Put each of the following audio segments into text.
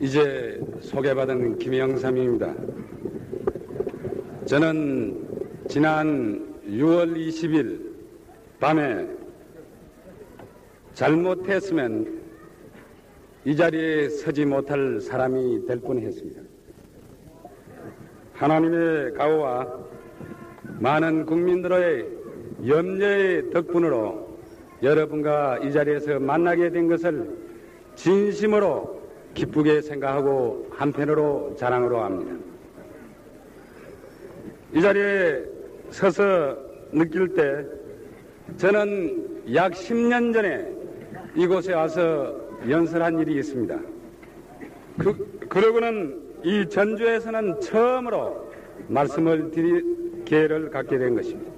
이제 소개받은 김영삼입니다. 저는 지난 6월 20일 밤에 잘못했으면 이 자리에 서지 못할 사람이 될 뻔했습니다. 하나님의 가호와 많은 국민들의 염려의 덕분으로 여러분과 이 자리에서 만나게 된 것을 진심으로 기쁘게 생각하고 한편으로 자랑으로 합니다. 이 자리에 서서 느낄 때 저는 약 10년 전에 이곳에 와서 연설한 일이 있습니다. 그러고는 이 전주에서는 처음으로 말씀을 드릴 기회를 갖게 된 것입니다.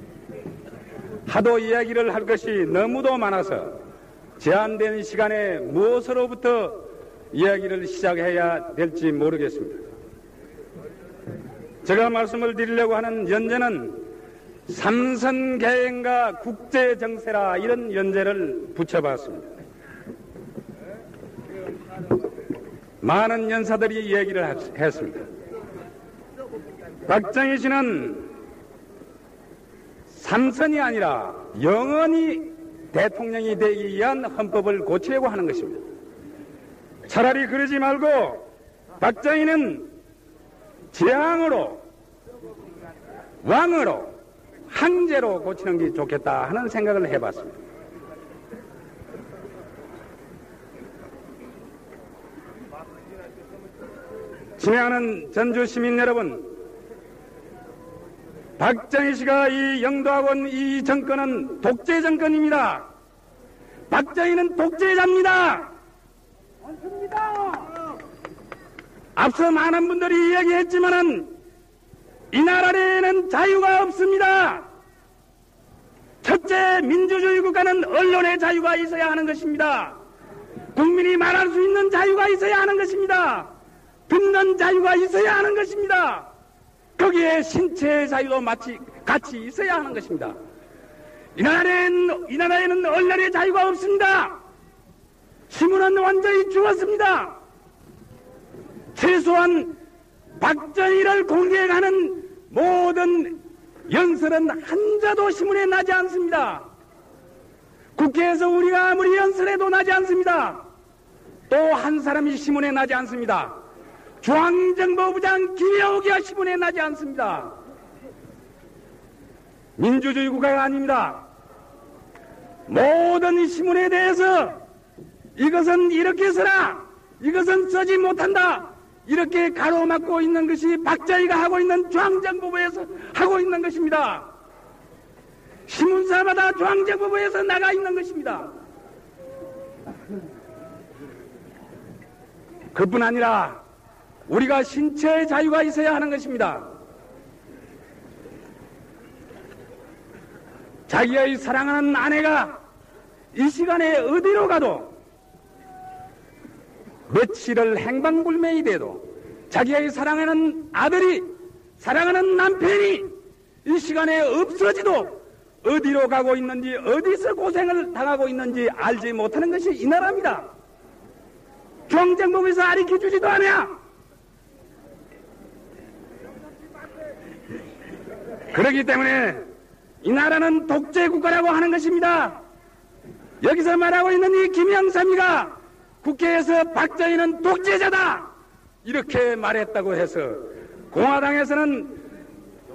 하도 이야기를 할 것이 너무도 많아서 제한된 시간에 무엇으로부터 이야기를 시작해야 될지 모르겠습니다. 제가 말씀을 드리려고 하는 연제는 삼선개행과 국제정세라 이런 연제를 붙여봤습니다. 많은 연사들이 이야기를 했습니다. 박정희 씨는 삼선이 아니라 영원히 대통령이 되기 위한 헌법을 고치려고 하는 것입니다. 차라리 그러지 말고 박정희는 재앙으로, 왕으로, 황제로 고치는 게 좋겠다 하는 생각을 해봤습니다. 친애하는 전주 시민 여러분, 박정희 씨가 이 영도하고 온 이 정권은 독재 정권입니다. 박정희는 독재자입니다. 맞습니다. 앞서 많은 분들이 이야기했지만은 이 나라에는 자유가 없습니다. 첫째, 민주주의 국가는 언론의 자유가 있어야 하는 것입니다. 국민이 말할 수 있는 자유가 있어야 하는 것입니다. 듣는 자유가 있어야 하는 것입니다. 거기에 신체의 자유도 같이 있어야 하는 것입니다. 이 나라에는 언론의 자유가 없습니다. 신문은 완전히 죽었습니다. 최소한 박정희를 공격하는 모든 연설은 한 자도 신문에 나지 않습니다. 국회에서 우리가 아무리 연설해도 나지 않습니다. 또 한 사람이 신문에 나지 않습니다. 중앙정보부장 김여옥이가 신문에 나지 않습니다. 민주주의 국가가 아닙니다. 모든 신문에 대해서 이것은 이렇게 써라, 이것은 쓰지 못한다, 이렇게 가로막고 있는 것이 박정희가 하고 있는 중앙정보부에서 하고 있는 것입니다. 신문사마다 중앙정보부에서 나가 있는 것입니다. 그뿐 아니라 우리가 신체의 자유가 있어야 하는 것입니다. 자기의 사랑하는 아내가 이 시간에 어디로 가도, 며칠을 행방불명이 돼도 자기의 사랑하는 아들이, 사랑하는 남편이 이 시간에 없어지도 어디로 가고 있는지, 어디서 고생을 당하고 있는지 알지 못하는 것이 이 나라입니다. 중앙정보부에서 가르쳐주지도 않아. 그렇기 때문에 이 나라는 독재국가라고 하는 것입니다. 여기서 말하고 있는 이 김영삼이가 국회에서 박정희는 독재자다 이렇게 말했다고 해서 공화당에서는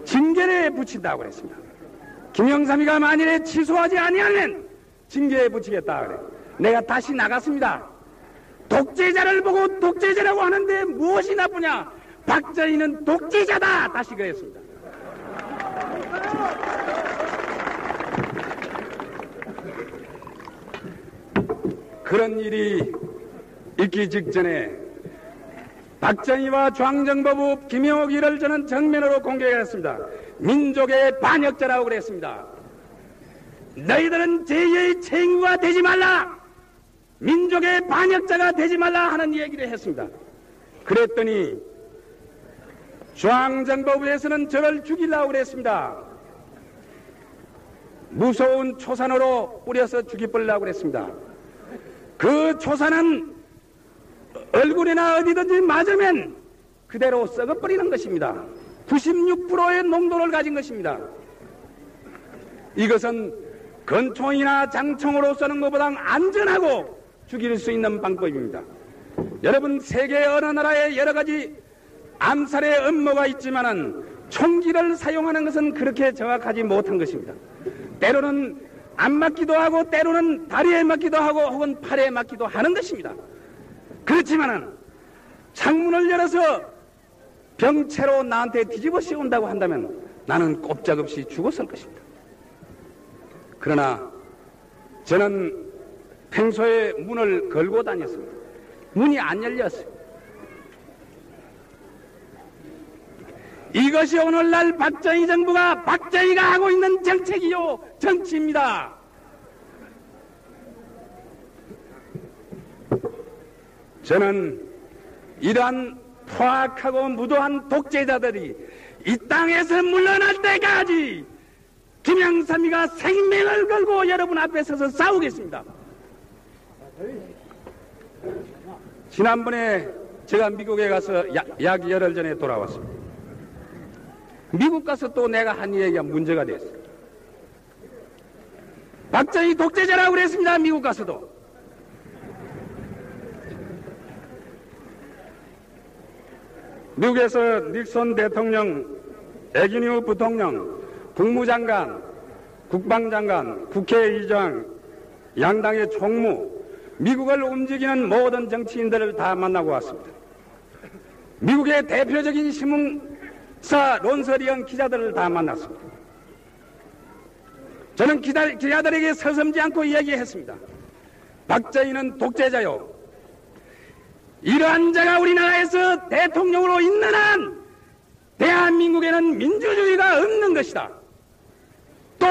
징계에 붙인다고 그랬습니다. 김영삼이가 만일에 취소하지 아니하면 징계에 붙이겠다 그래. 내가 다시 나갔습니다. 독재자를 보고 독재자라고 하는데 무엇이 나쁘냐? 박정희는 독재자다 다시 그랬습니다. 그런 일이 있기 직전에 박정희와 중앙정보부 김여옥이를 저는 정면으로 공격했습니다. 민족의 반역자라고 그랬습니다. 너희들은 제2의 최인구가 되지 말라, 민족의 반역자가 되지 말라 하는 얘기를 했습니다. 그랬더니 중앙정보부에서는 저를 죽이려고 그랬습니다. 무서운 초산으로 뿌려서 죽여버리려고 그랬습니다. 그 초산은 얼굴이나 어디든지 맞으면 그대로 썩어버리는 것입니다. 96%의 농도를 가진 것입니다. 이것은 건총이나 장총으로 쏘는 것보다 안전하고 죽일 수 있는 방법입니다. 여러분, 세계 어느 나라에 여러 가지 암살의 음모가 있지만은 총기를 사용하는 것은 그렇게 정확하지 못한 것입니다. 때로는 안 맞기도 하고 때로는 다리에 맞기도 하고 혹은 팔에 맞기도 하는 것입니다. 그렇지만은 창문을 열어서 병채로 나한테 뒤집어 씌운다고 한다면 나는 꼼짝없이 죽었을 것입니다. 그러나 저는 평소에 문을 걸고 다녔습니다. 문이 안 열렸어요. 이것이 오늘날 박정희 정부가 박정희가 하고 있는 정책이요 정치입니다. 저는 이러한 포악하고 무도한 독재자들이 이 땅에서 물러날 때까지 김영삼이가 생명을 걸고 여러분 앞에 서서 싸우겠습니다. 지난번에 제가 미국에 가서 약 열흘 전에 돌아왔습니다. 미국 가서 또 내가 한 얘기가 문제가 됐어요. 박정희 독재자라고 그랬습니다. 미국 가서도. 미국에서 닉슨 대통령, 애기뉴 부통령, 국무장관, 국방장관, 국회의장, 양당의 총무, 미국을 움직이는 모든 정치인들을 다 만나고 왔습니다. 미국의 대표적인 신문사 론서리언 기자들을 다 만났습니다. 저는 기자들에게 서슴지 않고 이야기했습니다. 박정희는 독재자요. 이러한 자가 우리나라에서 대통령으로 있는 한 대한민국에는 민주주의가 없는 것이다. 또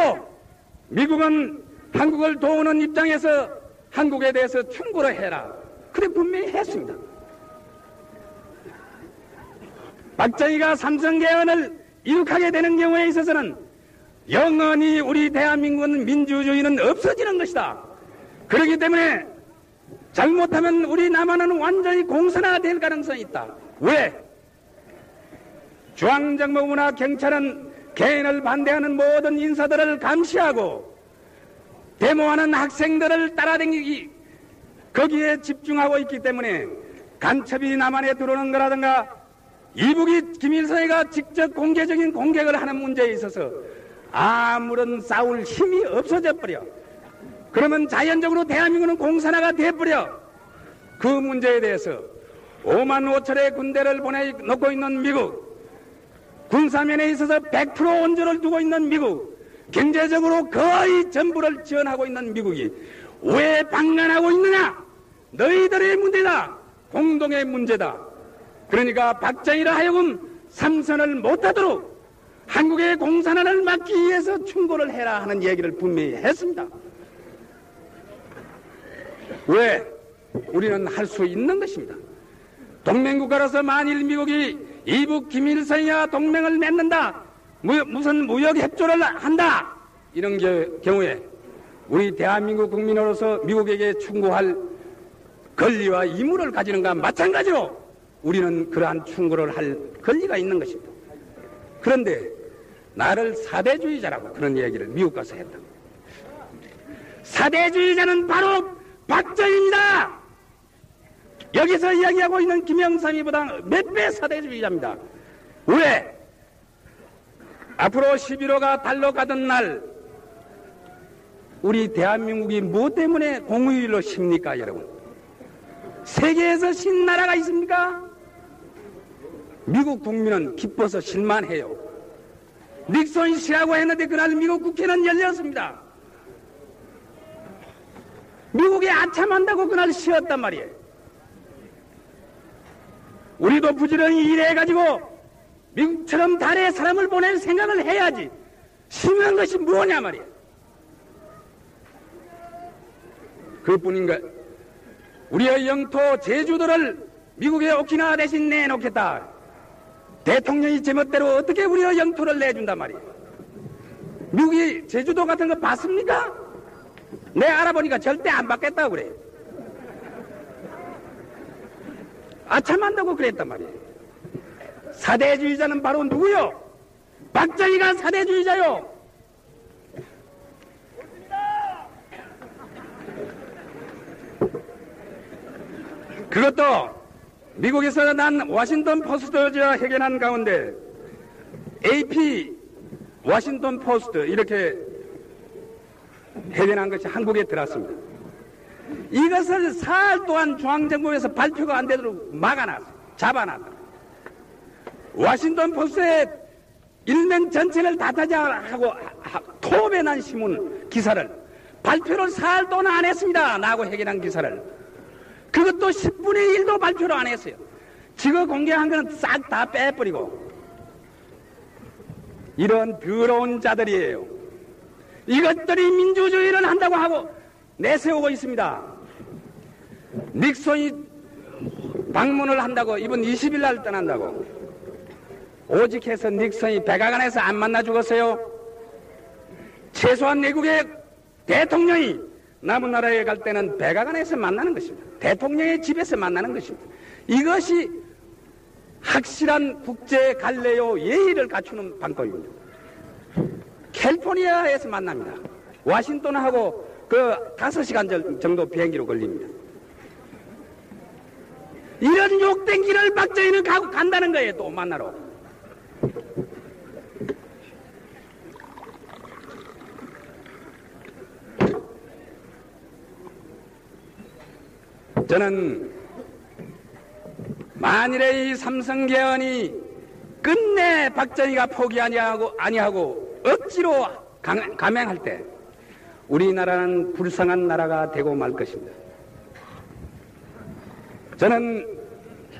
미국은 한국을 도우는 입장에서 한국에 대해서 충고를 해라. 그래 분명히 했습니다. 박정희가 삼성개헌을 이룩하게 되는 경우에 있어서는 영원히 우리 대한민국은 민주주의는 없어지는 것이다. 그렇기 때문에 잘못하면 우리 남한은 완전히 공산화될 가능성이 있다. 왜? 중앙정보부나 경찰은 개헌을 반대하는 모든 인사들을 감시하고 데모하는 학생들을 따라다니기 거기에 집중하고 있기 때문에 간첩이 남한에 들어오는 거라든가 이북이 김일성이가 직접 공개적인 공격을 하는 문제에 있어서 아무런 싸울 힘이 없어져 버려. 그러면 자연적으로 대한민국은 공산화가 돼버려. 그 문제에 대해서 5만 5천의 군대를 보내놓고 있는 미국, 군사면에 있어서 100% 온조를 두고 있는 미국, 경제적으로 거의 전부를 지원하고 있는 미국이 왜 방관하고 있느냐? 너희들의 문제다. 공동의 문제다. 그러니까 박정희라 하여금 삼선을 못하도록 한국의 공산화를 막기 위해서 충고를 해라 하는 얘기를 분명히 했습니다. 왜? 우리는 할 수 있는 것입니다. 동맹국가로서 만일 미국이 이북 김일성이와 동맹을 맺는다, 무슨 무역협조를 한다, 이런 경우에 우리 대한민국 국민으로서 미국에게 충고할 권리와義務를 가지는 것과 마찬가지로 우리는 그러한 충고를 할 권리가 있는 것입니다. 그런데 나를 사대주의자라고 그런 얘기를 미국 가서 했다. 사대주의자는 바로 박정희입니다. 여기서 이야기하고 있는 김영삼이보다 몇 배 사대주의자입니다. 왜? 앞으로 11호가 달로 가던 날 우리 대한민국이 무엇 때문에 공휴일로 쉽니까, 여러분? 세계에서 쉰 나라가 있습니까? 미국 국민은 기뻐서 실만해요. 닉슨이 쉬라고 했는데 그날 미국 국회는 열렸습니다. 미국이 아참한다고 그날 쉬었단 말이에요. 우리도 부지런히 일해가지고 미국처럼 달에 사람을 보낼 생각을 해야지. 쉬는 것이 뭐냐 말이에요. 그뿐인가? 우리의 영토 제주도를 미국의 오키나와 대신 내놓겠다. 대통령이 제멋대로 어떻게 우리의 영토를 내준단 말이에요. 미국이 제주도 같은 거 봤습니까? 내 알아보니까 절대 안 받겠다고 그래요. 아참한다고 그랬단 말이에요. 사대주의자는 바로 누구요? 박정희가 사대주의자요. 그것도 미국에서 난 워싱턴 포스트가 해견한 가운데 AP 워싱턴 포스트 이렇게 해견한 것이 한국에 들어왔습니다. 이것을 사흘 동안 중앙정부에서 발표가 안 되도록 막아놨어요. 잡아놨어요. 워싱턴 포스트에 일면 전체를 다 타자하고 토배난 신문 기사를 발표를 사흘 동안 안 했습니다. 나하고 해결한 기사를. 그것도 10분의 1도 발표를 안 했어요. 지금 공개한 거는 싹 다 빼버리고. 이런 더러운 자들이에요. 이것들이 민주주의를 한다고 하고 내세우고 있습니다. 닉슨이 방문을 한다고 이번 20일 날 떠난다고. 오직 해서 닉슨이 백악관에서 안 만나 죽었어요. 최소한 내국의 대통령이 남은 나라에 갈 때는 백악관에서 만나는 것입니다. 대통령의 집에서 만나는 것입니다. 이것이 확실한 국제 갈래요 예의를 갖추는 방법입니다. 캘리포니아에서 만납니다. 워싱턴하고 그 5시간 정도 비행기로 걸립니다. 이런 욕된 길을 박정희는 가고 간다는 거예요. 또 만나러. 저는 만일에 이 삼성개헌이 끝내 박정희가 포기 아니하고 억지로 감행할 때 우리나라는 불쌍한 나라가 되고 말 것입니다. 저는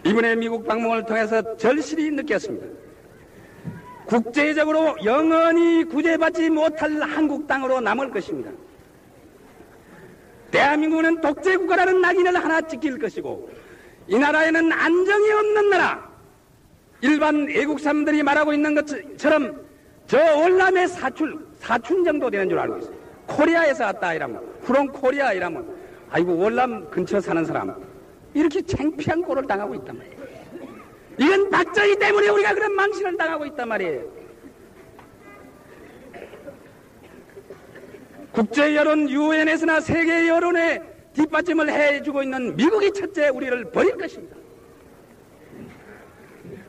이번에 미국 방문을 통해서 절실히 느꼈습니다. 국제적으로 영원히 구제받지 못할 한국 땅으로 남을 것입니다. 대한민국은 독재국가라는 낙인을 하나 찍힐 것이고 이 나라에는 안정이 없는 나라, 일반 외국 사람들이 말하고 있는 것처럼 저 월남의 사춘 정도 되는 줄 알고 있어요. 코리아에서 왔다 이러면, 프롬 코리아 이러면 아이고 월남 근처 사는 사람 이렇게 창피한 꼴을 당하고 있단 말이에요. 이건 박정희 때문에 우리가 그런 망신을 당하고 있단 말이에요. 국제 여론 유엔에서나 세계 여론에 뒷받침을 해주고 있는 미국이 첫째 우리를 버릴 것입니다.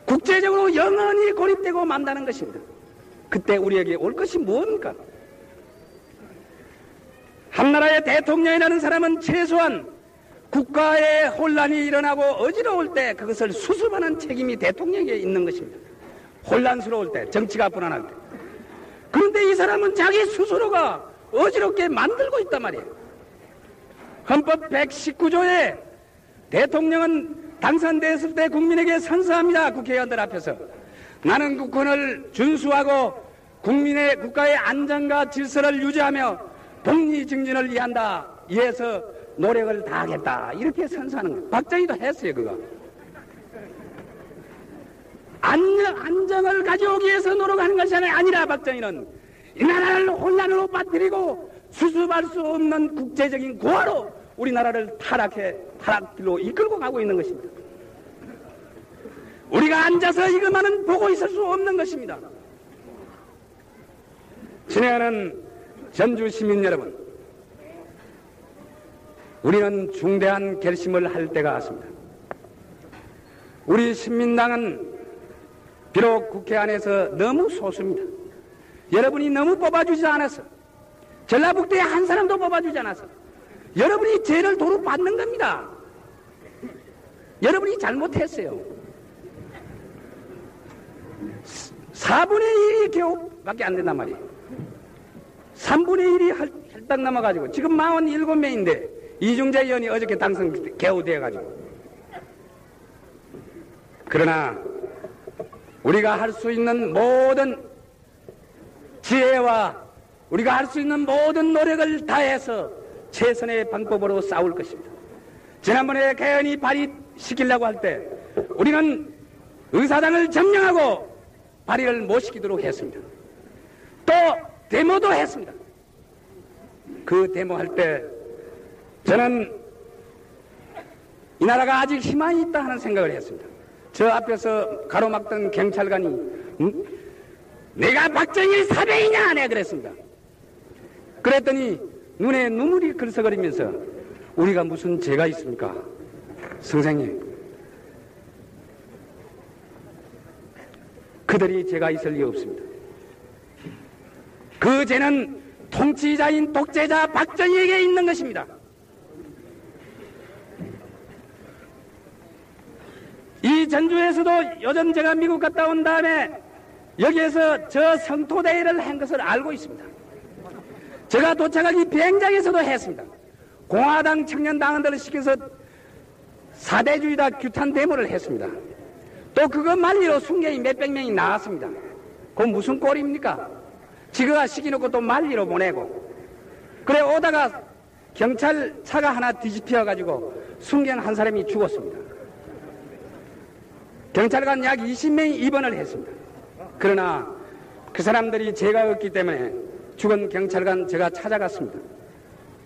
국제적으로 영원히 고립되고 만다는 것입니다. 그때 우리에게 올 것이 뭡니까? 한 나라의 대통령이라는 사람은 최소한 국가의 혼란이 일어나고 어지러울 때 그것을 수습하는 책임이 대통령에게 있는 것입니다. 혼란스러울 때, 정치가 불안할 때. 그런데 이 사람은 자기 스스로가 어지럽게 만들고 있단 말이에요. 헌법 119조에 대통령은 당선됐을 때 국민에게 선서합니다. 국회의원들 앞에서. 나는 국권을 준수하고 국가의 안정과 질서를 유지하며 독립 증진을 위한다. 이에서 노력을 다하겠다. 이렇게 선서하는 거예요. 박정희도 했어요, 그거. 안정을 가져오기 위해서 노력하는 것이 아니라 박정희는 이 나라를 혼란으로 빠뜨리고 수습할 수 없는 국제적인 고아로 우리나라를 타락길로 이끌고 가고 있는 것입니다. 우리가 앉아서 이것만은 보고 있을 수 없는 것입니다. 친애하는 전주 시민 여러분, 우리는 중대한 결심을 할 때가 왔습니다. 우리 신민당은 비록 국회 안에서 너무 소수입니다. 여러분이 너무 뽑아주지 않아서, 전라북도에 한 사람도 뽑아주지 않아서 여러분이 죄를 도로 받는 겁니다. 여러분이 잘못했어요. 4분의 1이 겨우밖에 안 된단 말이에요. 3분의 1이 혈당 넘어가지고 지금 47명인데 이중재 의원이 어저께 당선 겨우 되어가지고. 그러나 우리가 할 수 있는 모든 지혜와 우리가 할 수 있는 모든 노력을 다해서 최선의 방법으로 싸울 것입니다. 지난번에 개헌이 발의시키려고 할 때 우리는 의사당을 점령하고 발의를 못 시키도록 했습니다. 또 데모도 했습니다. 그 데모할 때 저는 이 나라가 아직 희망이 있다 하는 생각을 했습니다. 저 앞에서 가로막던 경찰관이 내가 박정희 사배이냐? 내가 그랬습니다. 그랬더니 눈에 눈물이 글썽거리면서 우리가 무슨 죄가 있습니까? 선생님, 그들이 죄가 있을 리 없습니다. 그 죄는 통치자인 독재자 박정희에게 있는 것입니다. 이 전주에서도 요즘 제가 미국 갔다 온 다음에 여기에서 저 성토대회를 한 것을 알고 있습니다. 제가 도착하기 비행장에서도 했습니다. 공화당 청년당원들을 시켜서 사대주의다 규탄 데모를 했습니다. 또 그거 말리로 순경이 몇백 명이 나왔습니다. 그건 무슨 꼴입니까? 지그가 시키놓고 또 말리로 보내고, 그래 오다가 경찰차가 하나 뒤집혀가지고 순경 한 사람이 죽었습니다. 경찰관 약 20명이 입원을 했습니다. 그러나 그 사람들이 죄가 없기 때문에 죽은 경찰관 제가 찾아갔습니다.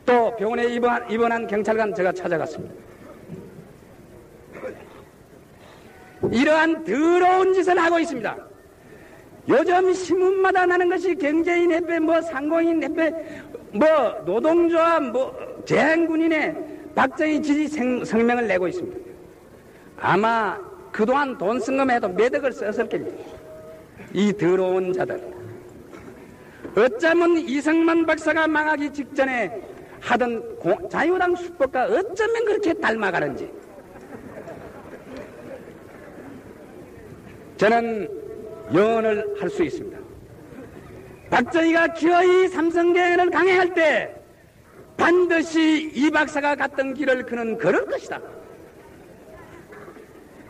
또 병원에 입원한 경찰관 제가 찾아갔습니다. 이러한 더러운 짓을 하고 있습니다. 요즘 신문마다 나는 것이 경제인 협회, 상공인 협회, 노동조합, 재향군인의 박정희 지지 성명을 내고 있습니다. 아마 그동안 돈 쓴 것만 해도 몇 억을 썼을 겁니다. 이 더러운 자들. 어쩌면 이승만 박사가 망하기 직전에 하던 자유당 수법과 어쩌면 그렇게 닮아가는지. 저는 예언을 할 수 있습니다. 박정희가 기어이 삼성개헌을 강행할 때 반드시 이 박사가 갔던 길을 그는 걸을 것이다.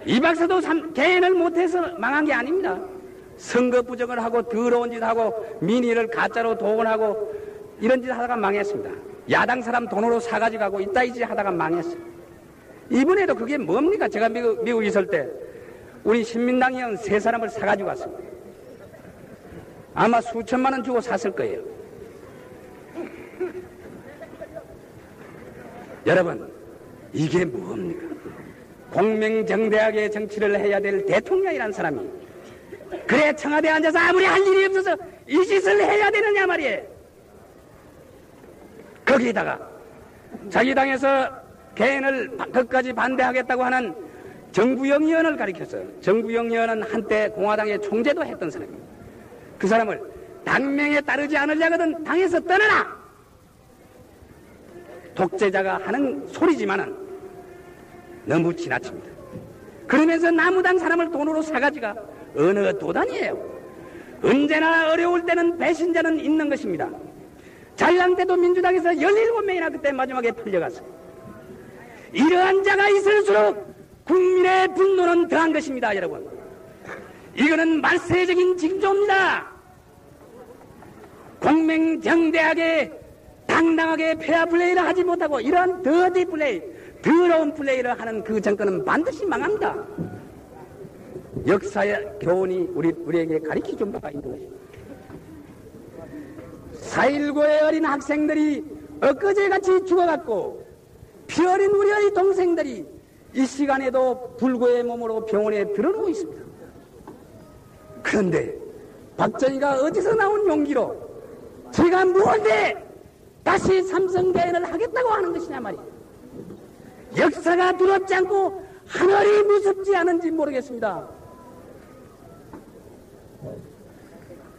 이 박사도 개헌을 못해서 망한 게 아닙니다. 선거 부정을 하고 더러운 짓 하고 민의를 가짜로 동원하고 이런 짓 하다가 망했습니다. 야당 사람 돈으로 사가지고 가고 이따위 짓 하다가 망했어요. 이번에도 그게 뭡니까? 제가 미국 있을 때 우리 신민당 의원 3사람을 사가지고 왔습니다. 아마 수천만 원 주고 샀을 거예요. 여러분, 이게 뭡니까? 공명정대하게 정치를 해야 될 대통령이라는 사람이 그래 청와대에 앉아서 아무리 할 일이 없어서 이 짓을 해야 되느냐 말이에요. 거기에다가 자기 당에서 개헌을 끝까지 반대하겠다고 하는 정구영 의원을 가리켰어요. 정구영 의원은 한때 공화당의 총재도 했던 사람입니다. 그 사람을 당명에 따르지 않으려거든 당에서 떠나라! 독재자가 하는 소리지만은 너무 지나칩니다. 그러면서 나무당 사람을 돈으로 사가지가 어느 도단이에요. 언제나 어려울 때는 배신자는 있는 것입니다. 자유당 때도 민주당에서 17명이나 그때 마지막에 풀려갔어요. 이러한 자가 있을수록 국민의 분노는 더한 것입니다, 여러분. 이거는 말세적인 징조입니다. 공명정대하게 당당하게 페어 플레이를 하지 못하고 이러한 더디 플레이, 더러운 플레이를 하는 그 정권은 반드시 망합니다. 역사의 교훈이 우리에게 가르쳐준 바가 있는 것입니다. 4.19의 어린 학생들이 엊그제같이 죽어갔고 피 어린 우리의 동생들이 이 시간에도 불구의 몸으로 병원에 들어오고 있습니다. 그런데 박정희가 어디서 나온 용기로 제가 무언데 다시 삼성개헌을 하겠다고 하는 것이냐 말이에요. 역사가 두렵지 않고 하늘이 무섭지 않은지 모르겠습니다.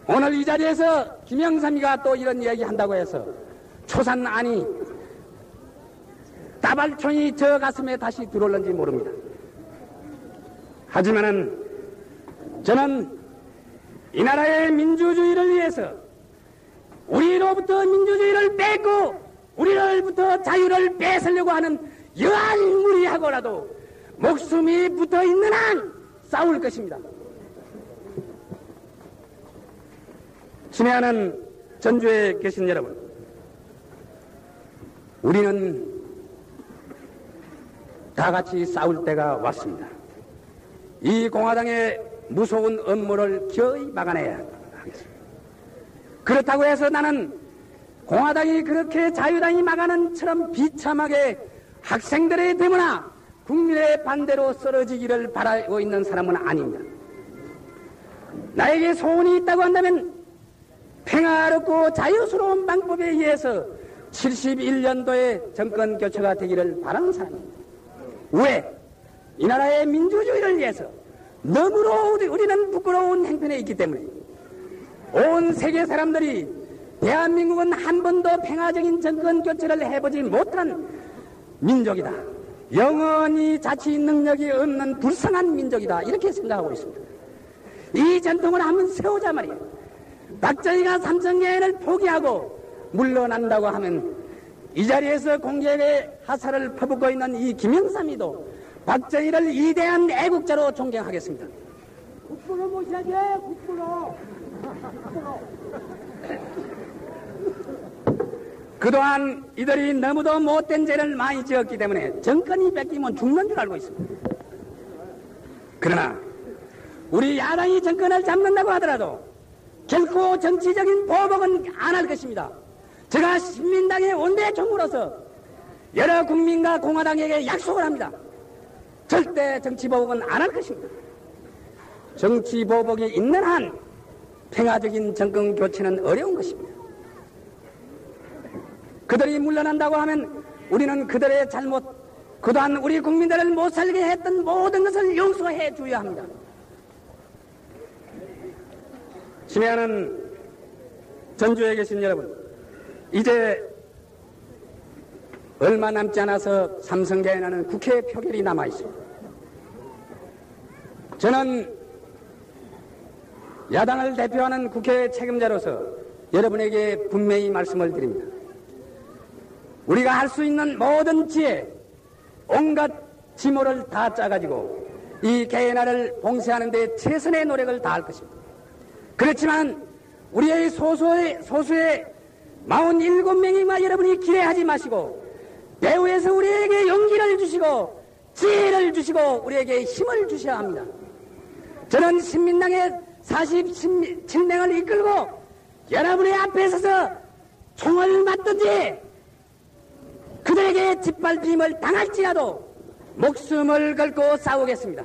오늘 이 자리에서 김영삼이가 또 이런 이야기 한다고 해서 초산 안이 다발총이 저 가슴에 다시 들어올는지 모릅니다. 하지만은 저는 이 나라의 민주주의를 위해서 우리로부터 민주주의를 뺏고 우리로부터 자유를 뺏으려고 하는 여한 무리하고라도 목숨이 붙어있는 한 싸울 것입니다. 친애하는 전주에 계신 여러분, 우리는 다 같이 싸울 때가 왔습니다. 이 공화당의 무서운 업무를 기어이 막아내야 하겠습니다. 그렇다고 해서 나는 공화당이 그렇게 자유당이 막아낸처럼 비참하게 학생들의 데모나 국민의 반대로 쓰러지기를 바라고 있는 사람은 아닙니다. 나에게 소원이 있다고 한다면 평화롭고 자유스러운 방법에 의해서 71년도에 정권 교체가 되기를 바라는 사람입니다. 왜? 이 나라의 민주주의를 위해서 너무로 우리는 부끄러운 행편에 있기 때문에 온 세계 사람들이 대한민국은 한 번도 평화적인 정권 교체를 해보지 못한 민족이다. 영원히 자치 능력이 없는 불쌍한 민족이다. 이렇게 생각하고 있습니다. 이 전통을 한번 세우자 말이에요. 박정희가 삼성개헌을 포기하고 물러난다고 하면 이 자리에서 공개의 하사를 퍼붓고 있는 이 김영삼이도 박정희를 위대한 애국자로 존경하겠습니다. 국부로 모셔야지, 국부로. 그동안 이들이 너무도 못된 죄를 많이 지었기 때문에 정권이 뺏기면 죽는 줄 알고 있습니다. 그러나 우리 야당이 정권을 잡는다고 하더라도 결코 정치적인 보복은 안 할 것입니다. 제가 신민당의 원내 총무로서 여러 국민과 공화당에게 약속을 합니다. 절대 정치 보복은 안 할 것입니다. 정치 보복이 있는 한 평화적인 정권 교체는 어려운 것입니다. 그들이 물러난다고 하면 우리는 그들의 잘못, 그동안 우리 국민들을 못 살게 했던 모든 것을 용서해 줘야 합니다. 심해하는 전주에 계신 여러분, 이제 얼마 남지 않아서 삼성개헌하는 국회 표결이 남아 있습니다. 저는 야당을 대표하는 국회 책임자로서 여러분에게 분명히 말씀을 드립니다. 우리가 할 수 있는 모든 지혜, 온갖 지모를 다 짜가지고 이 개헌안을 봉쇄하는 데 최선의 노력을 다할 것입니다. 그렇지만 우리의 소수의 47명이마 여러분이 기대하지 마시고 배후에서 우리에게 용기를 주시고 지혜를 주시고 우리에게 힘을 주셔야 합니다. 저는 신민당의 47명을 이끌고 여러분의 앞에 서서 총을 맞든지 그들에게 짓밟힘을 당할지라도 목숨을 걸고 싸우겠습니다.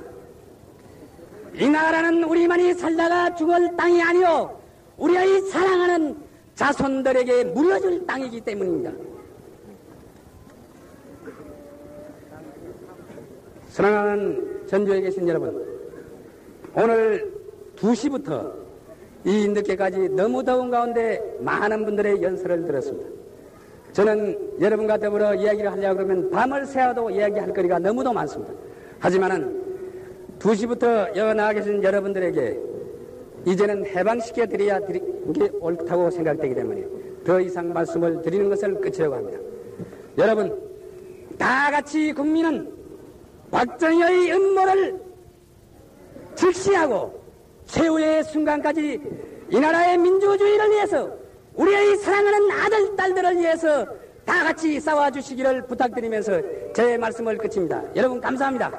이 나라는 우리만이 살다가 죽을 땅이 아니오 우리의 사랑하는 자손들에게 물려줄 땅이기 때문입니다. 사랑하는 전주에 계신 여러분, 오늘 2시부터 이 늦게까지 너무 더운 가운데 많은 분들의 연설을 들었습니다. 저는 여러분과 더불어 이야기를 하려고 그러면 밤을 새워도 이야기할 거리가 너무도 많습니다. 하지만은 2시부터 여기 나와 계신 여러분들에게 이제는 해방시켜 드려야 게 옳다고 생각되기 때문에 더 이상 말씀을 드리는 것을 끝이라고 합니다. 여러분, 다 같이 국민은 박정희의 음모를 즉시하고 최후의 순간까지 이 나라의 민주주의를 위해서 우리의 사랑하는 아들, 딸들을 위해서 다 같이 싸워주시기를 부탁드리면서 제 말씀을 끝입니다. 여러분 감사합니다.